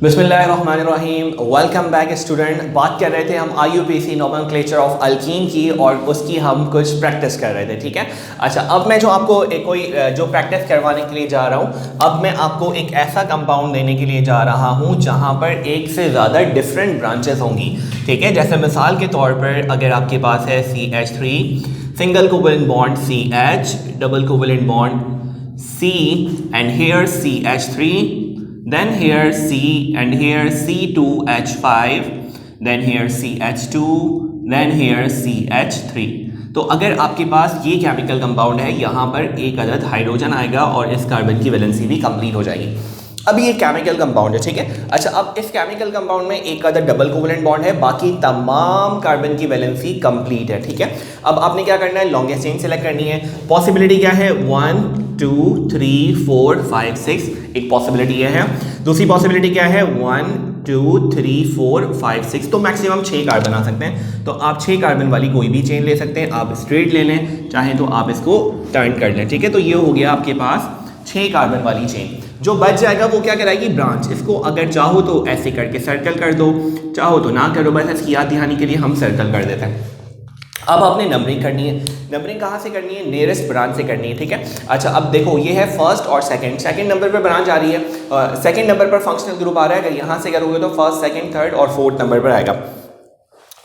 बिस्मिल्लाहिर्रहमानिर्रहीम। Welcome back student. बात कर रहे थे हम IUPAC नोमेनक्लेचर ऑफ अल्कीन की और उसकी हम कुछ प्रैक्टिस कर रहे थे, ठीक है। अच्छा, अब मैं जो आपको जो प्रैक्टिस करवाने के लिए जा रहा हूँ, अब मैं आपको एक ऐसा कंपाउंड देने के लिए जा रहा हूँ जहाँ पर एक से ज़्यादा डिफरेंट ब्रांचेस होंगी, ठीक है। जैसे मिसाल के तौर पर अगर आपके पास है CH3 single covalent bond CH, double covalent bond C and here CH3, then here C and here C2H5, then here CH2, then here CH3। तो अगर आपके पास ये केमिकल कंपाउंड है, यहाँ पर एक अदद हाइड्रोजन आएगा और इस कार्बन की वैलेंसी भी कंप्लीट हो जाएगी। अब ये केमिकल कंपाउंड है, ठीक है। अच्छा, अब इस केमिकल कंपाउंड में एक अदद डबल कोवेलेंट बॉन्ड है, बाकी तमाम कार्बन की वैलेंसी कंप्लीट है, ठीक है। अब आपने क्या करना है, लॉन्गेस्ट चेन सेलेक्ट करनी है। पॉसिबिलिटी क्या है, 1 2 3 4 5 6, एक पॉसिबिलिटी ये है। दूसरी पॉसिबिलिटी क्या है, 1 2 3 4 5 6, तो मैक्सिमम 6 कार्बन आ सकते हैं। तो आप 6 कार्बन वाली कोई भी चेन ले सकते हैं, आप स्ट्रेट ले लें, चाहे तो आप इसको टर्न कर लें, ठीक है। तो ये हो गया आपके पास 6 कार्बन वाली चेन। जो बच जाएगा वो क्या कराएगी, ब्रांच। इसको अगर चाहो तो ऐसे करके सर्कल कर दो, चाहो तो ना करो, बस इसकी याद दहानी के लिए हम सर्कल कर देते हैं। अब आपने नंबरिंग करनी है। नंबरिंग कहाँ से करनी है, नियरेस्ट ब्रांच से करनी है, ठीक है। अच्छा, अब देखो ये है फर्स्ट और सेकंड नंबर पर ब्रांच आ रही है, सेकंड नंबर पर फंक्शनल ग्रुप आ रहा है। अगर यहाँ से करोगे तो फर्स्ट, सेकंड, थर्ड और फोर्थ नंबर पर आएगा।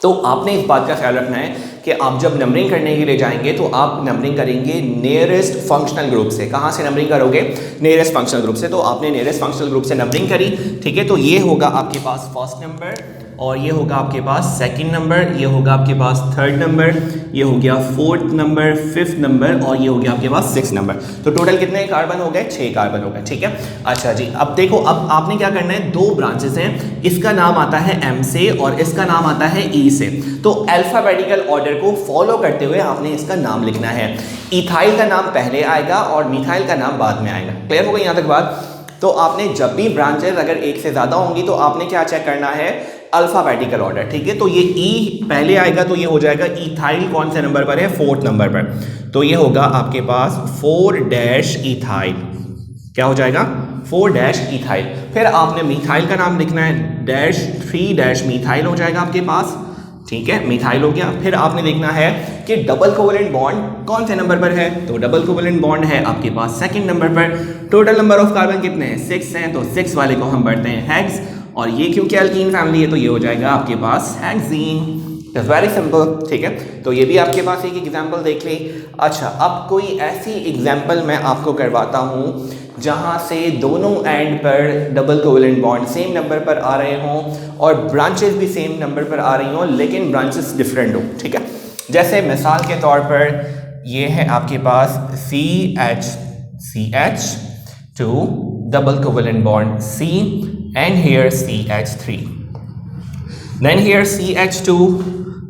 तो आपने इस बात का ख्याल रखना है कि आप जब नंबरिंग करने के लिए जाएंगे तो आप नंबरिंग करेंगे नियरेस्ट फंक्शनल ग्रुप से। कहाँ से नंबरिंग करोगे, नियरेस्ट फंक्शनल ग्रुप से। तो आपने नियरेस्ट फंक्शनल ग्रुप से नंबरिंग करी, ठीक है। तो ये होगा आपके पास फर्स्ट नंबर, और ये होगा आपके पास सेकंड नंबर, ये होगा आपके पास थर्ड नंबर, ये हो गया फोर्थ नंबर, फिफ्थ नंबर, और ये हो गया आपके पास सिक्स नंबर। तो टोटल कितने कार्बन हो गए, 6 कार्बन हो गए, ठीक है। अच्छा जी, अब देखो, अब आपने क्या करना है, 2 ब्रांचेस हैं, इसका नाम आता है M से और इसका नाम आता है E से। तो अल्फाबेटिकल ऑर्डर को फॉलो करते हुए आपने इसका नाम लिखना है। इथाइल का नाम पहले आएगा और मिथाइल का नाम बाद में आएगा। क्लियर हो गई यहाँ तक बात। तो आपने जब भी ब्रांचेस अगर एक से ज़्यादा होंगी तो आपने क्या चेक करना है, अल्फाबेटिकल ऑर्डर, ठीक है। तो ये E पहले आएगा तो ये हो जाएगा इथाइल कौन से नंबर पर है, 4th नंबर पर। तो ये होगा आपके पास 4- इथाइल। क्या हो जाएगा, 4- इथाइल। फिर आपने मिथाइल का नाम लिखना है, -3- मिथाइल हो जाएगा आपके पास, ठीक है। मिथाइल हो गया। फिर आपने देखना है कि डबल कोवेलेंट बॉन्ड कौन से नंबर पर है, तो डबल कोवेलेंट बॉन्ड है आपके पास 2nd नंबर पर। टोटल नंबर ऑफ कार्बन कितने हैं, 6 हैं, तो 6 वाले को हम बढ़ते हैं हेक्स, और ये क्योंकि अल्कीन फैमिली है तो ये हो जाएगा आपके पास हेक्सीन। इट्स वेरी सिंपल, ठीक है। तो ये भी आपके पास एक एग्जाम्पल देख ली। अच्छा, अब कोई ऐसी एग्जाम्पल मैं आपको करवाता हूँ जहाँ से दोनों एंड पर double covalent bond same number पर आ रहे हों और ब्रांचेस भी सेम नंबर पर आ रही हों, लेकिन ब्रांचेस डिफरेंट हो, ठीक है। जैसे मिसाल के तौर पर ये है आपके पास CH2 double covalent bond C and here CH3, then here CH2,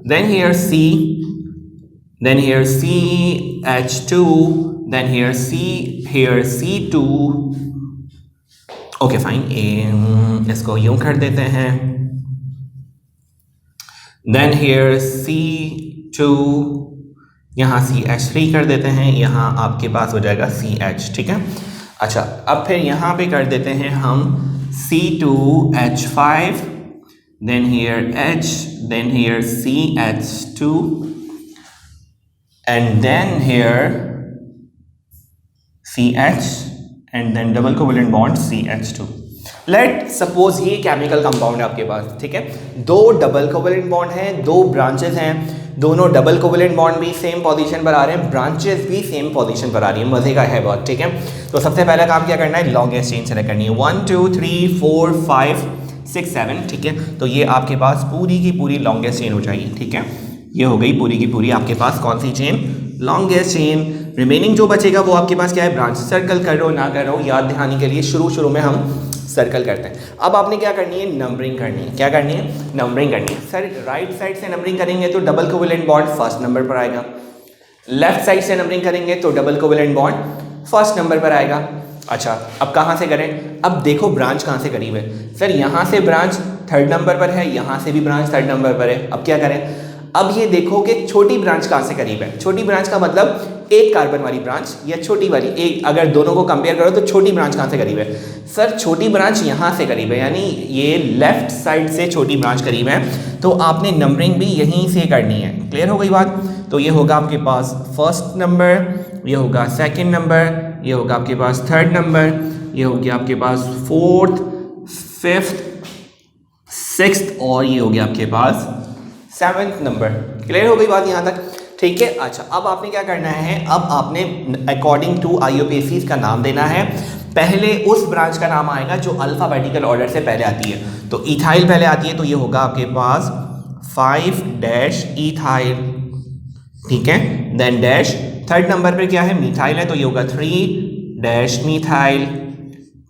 then here C, then here CH2, then here C, here C2। Okay fine, इसको यूं कर देते हैं। then here C2, यहाँ CH3 कर देते हैं, यहाँ आपके पास हो जाएगा CH, ठीक है। अच्छा, अब फिर यहाँ पे कर देते हैं हम C2H5, then here H, then here CH2, and then here CH, and then double covalent bond CH2। Let suppose ये केमिकल कंपाउंड है आपके पास, ठीक है। 2 डबल कोवेलेंट बॉन्ड हैं, 2 ब्रांचेस हैं, दोनों डबल कोवेलेंट बॉन्ड भी सेम पोजीशन पर आ रहे हैं, ब्रांचेस भी सेम पोजीशन पर आ रही है। मजे का है बहुत, ठीक है। तो सबसे पहला काम क्या करना है, लॉन्गेस्ट चेन सेलेक्ट करनी है। 1 2 3 4 5 6 7, ठीक है। तो ये आपके पास पूरी की पूरी लॉन्गेस्ट चेन हो जाएगी, ठीक है। ये हो गई पूरी की पूरी आपके पास कौन सी चेन, लॉन्गेस्ट चेन। रिमेनिंग जो बचेगा वो आपके पास क्या है, ब्रांच। सर्कल करो ना करो, याद दिखाने के लिए शुरू में हम सर्कल करते हैं। अब आपने क्या करनी है, नंबरिंग करनी है। क्या करनी है, नंबरिंग करनी है। सर राइट साइड से नंबरिंग करेंगे तो double covalent bond first number पर आएगा, लेफ्ट साइड से नंबरिंग करेंगे तो double covalent bond first number पर आएगा। अच्छा, अब कहाँ से करें, अब देखो ब्रांच कहाँ से करीब है। सर यहाँ से ब्रांच 3rd नंबर पर है, यहाँ से भी ब्रांच 3rd नंबर पर है। अब क्या करें, अब ये देखो कि छोटी ब्रांच कहाँ से करीब है। छोटी ब्रांच का मतलब एक कार्बन वाली ब्रांच या छोटी वाली एक, अगर दोनों को कंपेयर करो तो छोटी ब्रांच कहाँ से करीब है? सर छोटी ब्रांच यहाँ से करीब है, यानी ये लेफ्ट साइड से छोटी ब्रांच करीब है, तो आपने नंबरिंग भी यहीं से करनी है। क्लियर हो गई बात? तो ये होगा आपके पास फर्स्ट नंबर, ये होगा सेकंड नंबर, ये होगा आपके पास थर्ड नंबर, ये हो गया आपके पास फोर्थ, फिफ्थ, सिक्स्थ और ये हो गया आपके पास सेवन्थ नंबर। क्लियर हो गई बात यहाँ तक? ठीक है। अच्छा, अब आपने क्या करना है, अब आपने अकॉर्डिंग टू IUPACs का नाम देना है। पहले उस ब्रांच का नाम आएगा जो अल्फ़ाबेटिकल ऑर्डर से पहले आती है। तो इथाइल पहले आती है, तो ये होगा आपके पास 5 इथाइल, ठीक है। देन डैश, थर्ड नंबर पे क्या है, मिथाइल है, तो ये होगा 3 मिथाइल।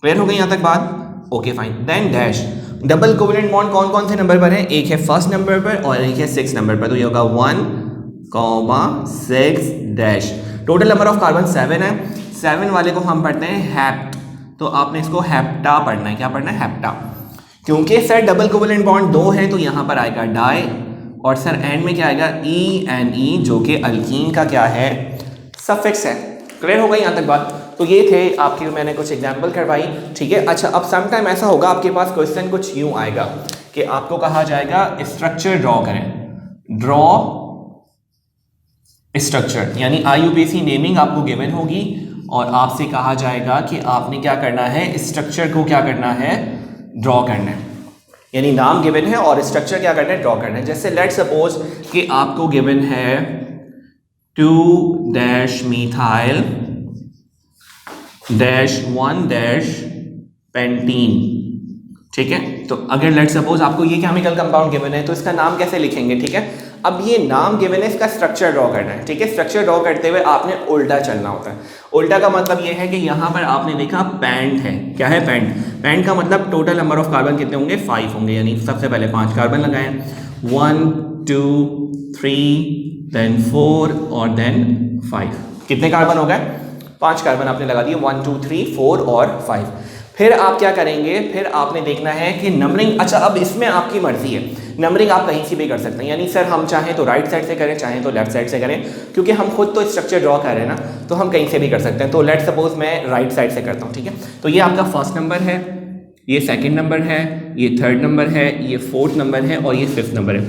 क्लियर हो गई यहाँ तक बात? Okay fine. Then dash, double covalent bond कौन कौन से नंबर पर है? एक है फर्स्ट नंबर पर और एक है 6 नंबर पर, तो ये होगा 1,6 dash. Total number of carbon 7 है। 7 वाले को हम पढ़ते हैं हेप्ट, तो आपने इसको हेप्टा पढ़ना है। क्या पढ़ना है? हेप्टा। क्योंकि सर डबल कोवेलेंट बॉन्ड 2 है तो यहाँ पर आएगा डाई, और सर एंड में क्या आएगा? ENE, जो कि अल्कीन का क्या है? सफिक्स है। क्लियर हो गई यहाँ तक बात? तो ये थे आपके, मैंने कुछ एग्जाम्पल करवाई, ठीक है। अच्छा, अब समटाइम ऐसा होगा आपके पास क्वेश्चन कुछ यूँ आएगा कि आपको कहा जाएगा स्ट्रक्चर ड्रॉ करें, ड्रॉ स्ट्रक्चर, यानी IUPAC नेमिंग आपको गिवन होगी और आपसे कहा जाएगा कि आपने क्या करना है, स्ट्रक्चर को क्या करना है? ड्रॉ करना है। यानी नाम गिवन है और स्ट्रक्चर क्या करना है? ड्रॉ करना है। जैसे लेट सपोज कि आपको गिवन है 2 मिथाइल 1 पेंटीन, ठीक है। तो अगर लेट सपोज आपको ये केमिकल कंपाउंड गिवन है तो इसका नाम कैसे लिखेंगे, ठीक है। अब ये नाम गिवन है, इसका स्ट्रक्चर ड्रॉ करना है, ठीक है। स्ट्रक्चर ड्रॉ करते हुए आपने उल्टा चलना होता है। उल्टा का मतलब ये है कि यहाँ पर आपने देखा पेंट है। क्या है? पेंट। पेंट का मतलब टोटल नंबर ऑफ कार्बन कितने होंगे? 5 होंगे, यानी सबसे पहले 5 कार्बन लगाएं, 1 2 3 देन 4 और देन 5। कितने कार्बन हो गए? 5 कार्बन आपने लगा दिए, 1 2 3 4 और 5। फिर आप क्या करेंगे? फिर आपने देखना है कि नंबरिंग, अच्छा अब इसमें आपकी मर्जी है, नंबरिंग आप कहीं से भी कर सकते हैं। यानी सर हम चाहें तो राइट साइड से करें, चाहें तो लेफ्ट साइड से करें, क्योंकि हम खुद तो स्ट्रक्चर ड्रॉ कर रहे हैं ना, तो हम कहीं से भी कर सकते हैं। तो लेट सपोज मैं राइट साइड से करता हूँ, ठीक है। तो ये आपका फर्स्ट नंबर है, ये सेकेंड नंबर है, ये थर्ड नंबर है, ये फोर्थ नंबर है और ये फिफ्थ नंबर है।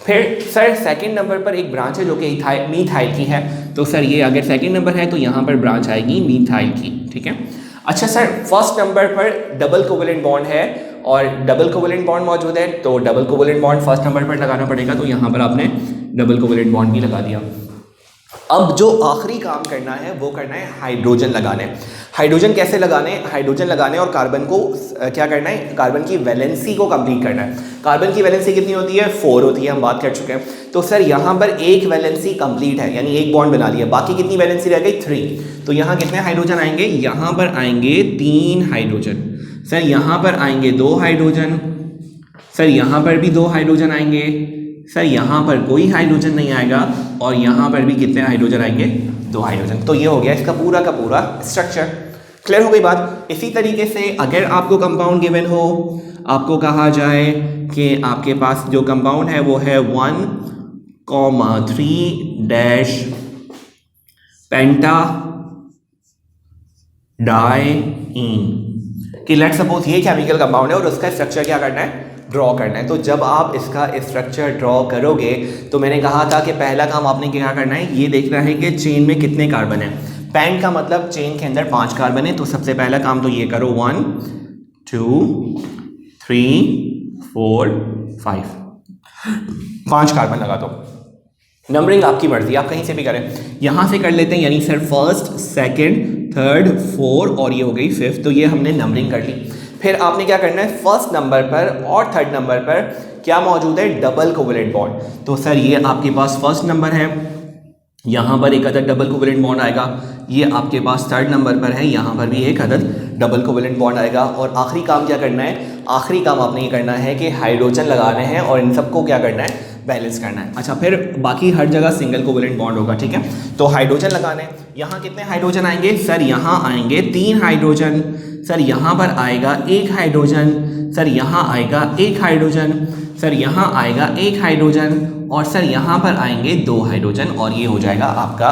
फिर सर सेकंड नंबर पर एक ब्रांच है जो कि मीथाइल की है, तो सर ये अगर सेकंड नंबर है तो यहाँ पर ब्रांच आएगी मीथाइल की, ठीक है। अच्छा सर फर्स्ट नंबर पर डबल कोवेलेंट बॉन्ड है और डबल कोवेलेंट बॉन्ड मौजूद है, तो double covalent bond first number पर लगाना पड़ेगा, तो यहाँ पर आपने डबल कोवेलेंट बॉन्ड भी लगा दिया। अब जो आखिरी काम करना है वो करना है हाइड्रोजन लगाने। हाइड्रोजन कैसे लगाने? हाइड्रोजन लगाने और कार्बन को क्या करना है? कार्बन की वैलेंसी को कंप्लीट करना है। कार्बन की वैलेंसी कितनी होती है? 4 होती है, हम बात कर चुके हैं। तो सर यहाँ पर एक वैलेंसी कंप्लीट है, यानी एक बॉन्ड बना लिया, बाकी कितनी वैलेंसी रह गई? 3। तो यहाँ कितने हाइड्रोजन आएंगे? यहाँ पर आएंगे 3 हाइड्रोजन। सर यहाँ पर आएंगे 2 हाइड्रोजन, सर यहाँ पर भी 2 हाइड्रोजन आएंगे, सर यहाँ पर कोई हाइड्रोजन नहीं आएगा और यहाँ पर भी कितने हाइड्रोजन आएंगे? 2 हाइड्रोजन। तो ये हो गया इसका पूरा का पूरा स्ट्रक्चर। क्लियर हो गई बात? इसी तरीके से अगर आपको कंपाउंड गिवन हो, आपको कहा जाए कि आपके पास जो कंपाउंड है वो है 1,3 पेंटा डाइईन कि लेट सपोज ये केमिकल कंपाउंड है और उसका स्ट्रक्चर क्या करना है? ड्रॉ करना है। तो जब आप इसका स्ट्रक्चर ड्रॉ करोगे तो मैंने कहा था कि पहला काम आपने क्या करना है, ये देखना है कि चेन में कितने कार्बन है। पेंट का मतलब चेन के अंदर 5 कार्बन है, तो सबसे पहला काम तो ये करो 1 2 3 4 5 5 कार्बन लगा दो। नंबरिंग आपकी मर्जी, आप कहीं से भी करें। यहाँ से कर लेते हैं, यानी सर फर्स्ट सेकंड थर्ड 4 और ये हो गई 5th। तो ये हमने नंबरिंग कर ली। फिर आपने क्या करना है? फर्स्ट नंबर पर और थर्ड नंबर पर क्या मौजूद है? Double covalent bond. तो सर ये आपके पास फर्स्ट नंबर है, यहाँ पर एक अदद डबल कोवेलेंट बॉन्ड आएगा। ये आपके पास थर्ड नंबर पर है, यहाँ पर भी एक अदद डबल कोवेलेंट बॉन्ड आएगा। और आखिरी काम क्या करना है? आखिरी काम आपने ये करना है कि हाइड्रोजन लगाने हैं और इन सबको क्या करना है? बैलेंस करना है। अच्छा फिर बाकी हर जगह सिंगल कोवेलेंट बॉन्ड होगा, ठीक है। तो हाइड्रोजन लगाने, यहाँ कितने हाइड्रोजन आएंगे? सर यहाँ आएंगे 3 हाइड्रोजन, सर यहाँ पर आएगा 1 हाइड्रोजन, सर यहाँ आएगा 1 हाइड्रोजन, सर यहाँ आएगा 1 हाइड्रोजन और सर यहाँ पर आएंगे 2 हाइड्रोजन और ये हो जाएगा आपका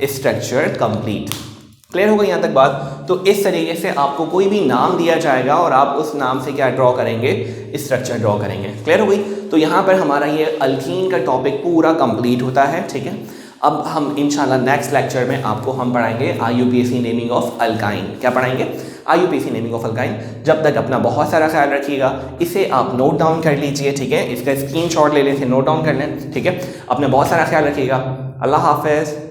स्ट्रक्चर कंप्लीट। क्लियर हो गई यहाँ तक बात? तो इस तरीके से आपको कोई भी नाम दिया जाएगा और आप उस नाम से क्या ड्रॉ करेंगे, स्ट्रक्चर ड्रॉ करेंगे। क्लियर हो गई? तो यहाँ पर हमारा ये अल्कीन का टॉपिक पूरा कंप्लीट होता है। ठीक है, अब हम इंशाल्लाह नेक्स्ट लेक्चर में आपको हम पढ़ाएंगे IUPAC नेमिंग ऑफ अल्काइन। क्या पढ़ाएंगे? IUPAC naming of alkyne. जब तक अपना बहुत सारा ख्याल रखिएगा, इसे आप नोट डाउन कर लीजिए। ठीक है, इसका स्क्रीनशॉट ले लें, इसे नोट डाउन कर लें। ठीक है, अपना बहुत सारा ख्याल रखिएगा। अल्लाह हाफिज़।